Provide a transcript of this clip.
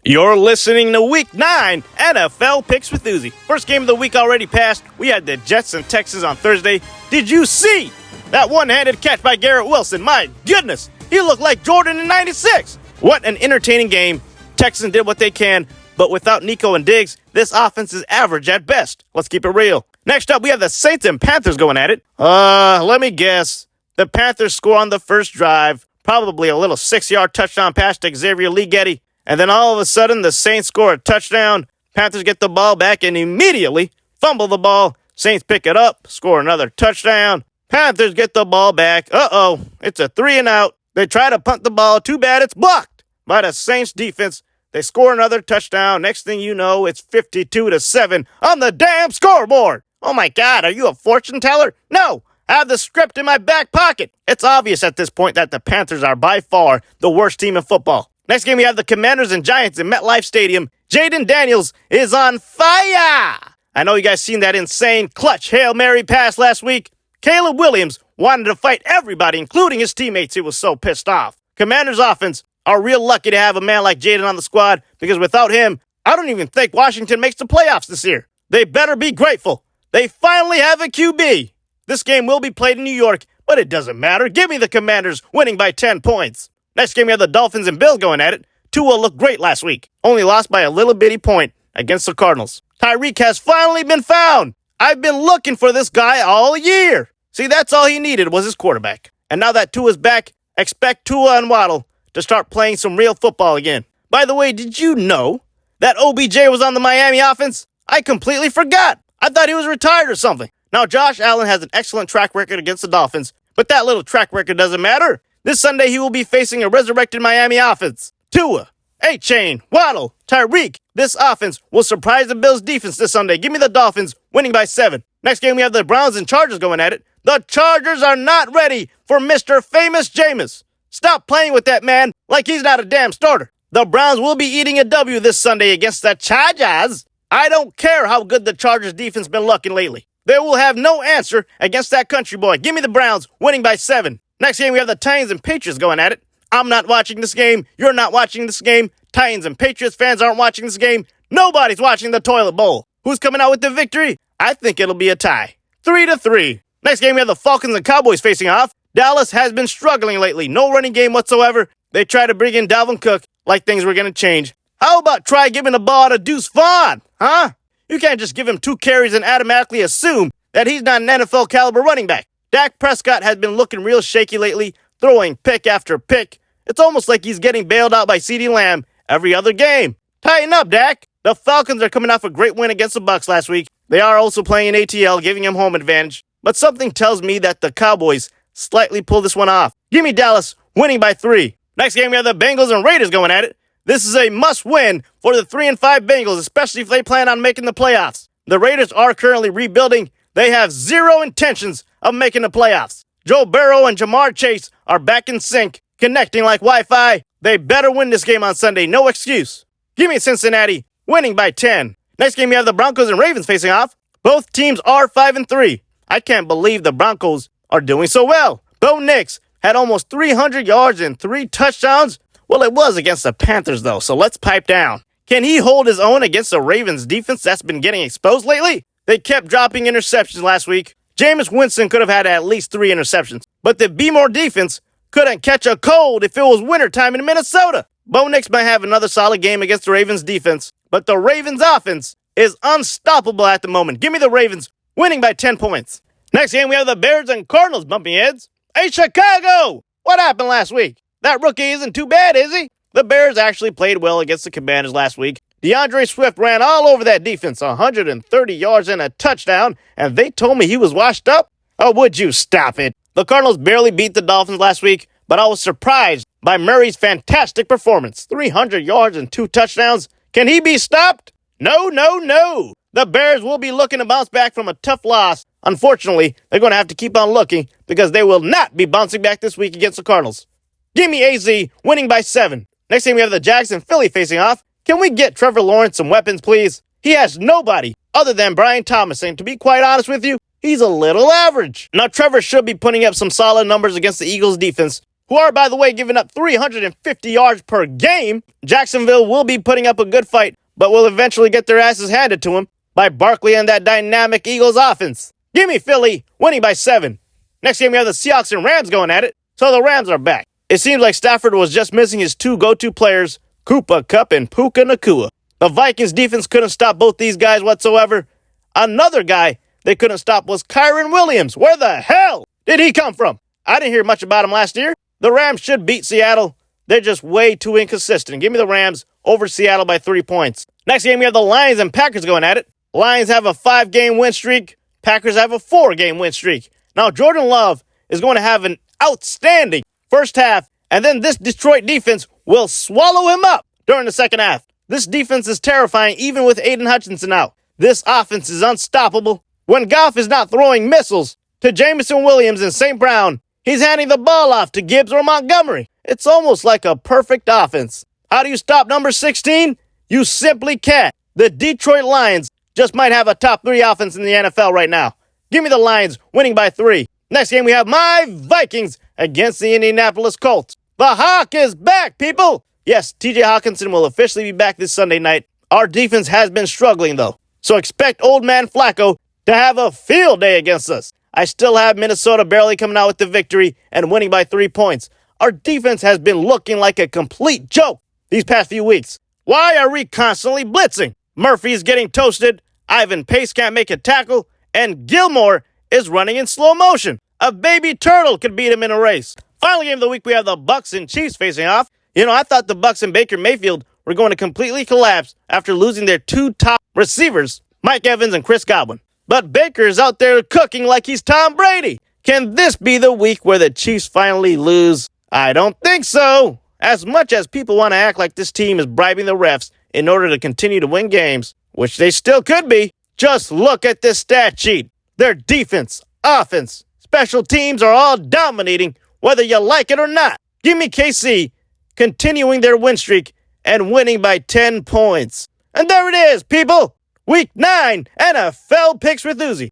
You're listening to Week 9 NFL Picks with Uzi. First game of the week already passed. We had the Jets and Texans on Thursday. Did you see that one-handed catch by Garrett Wilson? My goodness, he looked like Jordan in '96. What an entertaining game. Texans did what they can, but without Nico and Diggs, this offense is average at best. Let's keep it real. Next up, we have the Saints and Panthers going at it. Let me guess. The Panthers score on the first drive. Probably a little 6-yard touchdown pass to Xavier Leggetti. And then all of a sudden, the Saints score a touchdown. Panthers get the ball back and immediately fumble the ball. Saints pick it up, score another touchdown. Panthers get the ball back. It's a 3-and-out. They try to punt the ball. Too bad it's blocked by the Saints defense. They score another touchdown. Next thing you know, it's 52-7 on the damn scoreboard. Oh my God, are you a fortune teller? No, I have the script in my back pocket. It's obvious at this point that the Panthers are by far the worst team in football. Next game, we have the Commanders and Giants in MetLife Stadium. Jaden Daniels is on fire. I know you guys seen that insane clutch Hail Mary pass last week. Caleb Williams wanted to fight everybody, including his teammates. He was so pissed off. Commanders offense are real lucky to have a man like Jaden on the squad because without him, I don't even think Washington makes the playoffs this year. They better be grateful. They finally have a QB. This game will be played in New York, but it doesn't matter. Give me the Commanders winning by 10 points. Next game, we have the Dolphins and Bills going at it. Tua looked great last week. Only lost by a little bitty point against the Cardinals. Tyreek has finally been found. I've been looking for this guy all year. See, that's all he needed was his quarterback. And now that Tua's back, expect Tua and Waddle to start playing some real football again. By the way, did you know that OBJ was on the Miami offense? I completely forgot. I thought he was retired or something. Now, Josh Allen has an excellent track record against the Dolphins, but that little track record doesn't matter. This Sunday, he will be facing a resurrected Miami offense. Tua, A-Chain, Waddle, Tyreek. This offense will surprise the Bills' defense this Sunday. Give me the Dolphins winning by 7. Next game, we have the Browns and Chargers going at it. The Chargers are not ready for Mr. Famous Jameis. Stop playing with that man like he's not a damn starter. The Browns will be eating a W this Sunday against the Chargers. I don't care how good the Chargers defense been looking lately. They will have no answer against that country boy. Give me the Browns winning by 7. Next game, we have the Titans and Patriots going at it. I'm not watching this game. You're not watching this game. Titans and Patriots fans aren't watching this game. Nobody's watching the toilet bowl. Who's coming out with the victory? I think it'll be a tie. 3-3. Next game, we have the Falcons and Cowboys facing off. Dallas has been struggling lately. No running game whatsoever. They tried to bring in Dalvin Cook like things were going to change. How about try giving the ball to Deuce Vaughn? Huh? You can't just give him 2 carries and automatically assume that he's not an NFL caliber running back. Dak Prescott has been looking real shaky lately, throwing pick after pick. It's almost like he's getting bailed out by CeeDee Lamb every other game. Tighten up, Dak. The Falcons are coming off a great win against the Bucs last week. They are also playing in ATL, giving him home advantage. But something tells me that the Cowboys slightly pull this one off. Give me Dallas winning by 3. Next game, we have the Bengals and Raiders going at it. This is a must-win for the 3-5 Bengals, especially if they plan on making the playoffs. The Raiders are currently rebuilding. They have zero intentions of making the playoffs. Joe Burrow and Jamar Chase are back in sync, connecting like Wi-Fi. They better win this game on Sunday, no excuse. Give me Cincinnati, winning by 10. Next game, we have the Broncos and Ravens facing off. Both teams are 5-3. I can't believe the Broncos are doing so well. Bo Nix had almost 300 yards and 3 touchdowns. Well, it was against the Panthers, though, so let's pipe down. Can he hold his own against the Ravens defense that's been getting exposed lately? They kept dropping interceptions last week. Jameis Winston could have had at least 3 interceptions. But the Be-More defense couldn't catch a cold if it was wintertime in Minnesota. Bo Nix might have another solid game against the Ravens defense, but the Ravens offense is unstoppable at the moment. Give me the Ravens winning by 10 points. Next game, we have the Bears and Cardinals bumping heads. Hey, Chicago! What happened last week? That rookie isn't too bad, is he? The Bears actually played well against the Commanders last week. DeAndre Swift ran all over that defense, 130 yards and a touchdown, and they told me he was washed up? Oh, would you stop it? The Cardinals barely beat the Dolphins last week, but I was surprised by Murray's fantastic performance. 300 yards and 2 touchdowns. Can he be stopped? No, no, no. The Bears will be looking to bounce back from a tough loss. Unfortunately, they're going to have to keep on looking because they will not be bouncing back this week against the Cardinals. Give me AZ winning by 7. Next game, we have the Jags and Philly facing off. Can we get Trevor Lawrence some weapons, please? He has nobody other than Brian Thomas, and to be quite honest with you, he's a little average. Now, Trevor should be putting up some solid numbers against the Eagles' defense, who are, by the way, giving up 350 yards per game. Jacksonville will be putting up a good fight, but will eventually get their asses handed to them by Barkley and that dynamic Eagles offense. Give me Philly, winning by 7. Next game, we have the Seahawks and Rams going at it, so the Rams are back. It seems like Stafford was just missing his 2 go-to players, Cooper Kupp and Puka Nacua. The Vikings defense couldn't stop both these guys whatsoever. Another guy they couldn't stop was Kyren Williams. Where the hell did he come from? I didn't hear much about him last year. The Rams should beat Seattle. They're just way too inconsistent. Give me the Rams over Seattle by 3 points. Next game, we have the Lions and Packers going at it. Lions have a 5-game win streak. Packers have a 4-game win streak. Now, Jordan Love is going to have an outstanding first half, and then this Detroit defense will swallow him up during the second half. This defense is terrifying even with Aiden Hutchinson out. This offense is unstoppable. When Goff is not throwing missiles to Jameson Williams and St. Brown, he's handing the ball off to Gibbs or Montgomery. It's almost like a perfect offense. How do you stop number 16? You simply can't. The Detroit Lions just might have a top 3 offense in the NFL right now. Give me the Lions winning by 3. Next game, we have my Vikings against the Indianapolis Colts. The Hawk is back, people! Yes, TJ Hawkinson will officially be back this Sunday night. Our defense has been struggling, though. So expect old man Flacco to have a field day against us. I still have Minnesota barely coming out with the victory and winning by 3 points. Our defense has been looking like a complete joke these past few weeks. Why are we constantly blitzing? Murphy's getting toasted, Ivan Pace can't make a tackle, and Gilmore is running in slow motion. A baby turtle could beat him in a race. Final game of the week, we have the Bucks and Chiefs facing off. I thought the Bucks and Baker Mayfield were going to completely collapse after losing their 2 top receivers, Mike Evans and Chris Godwin. But Baker is out there cooking like he's Tom Brady. Can this be the week where the Chiefs finally lose? I don't think so. As much as people want to act like this team is bribing the refs in order to continue to win games, which they still could be, just look at this stat sheet. Their defense, offense, special teams are all dominating whether you like it or not. Give me KC continuing their win streak and winning by 10 points. And there it is, people. Week 9 NFL Picks with Uzi.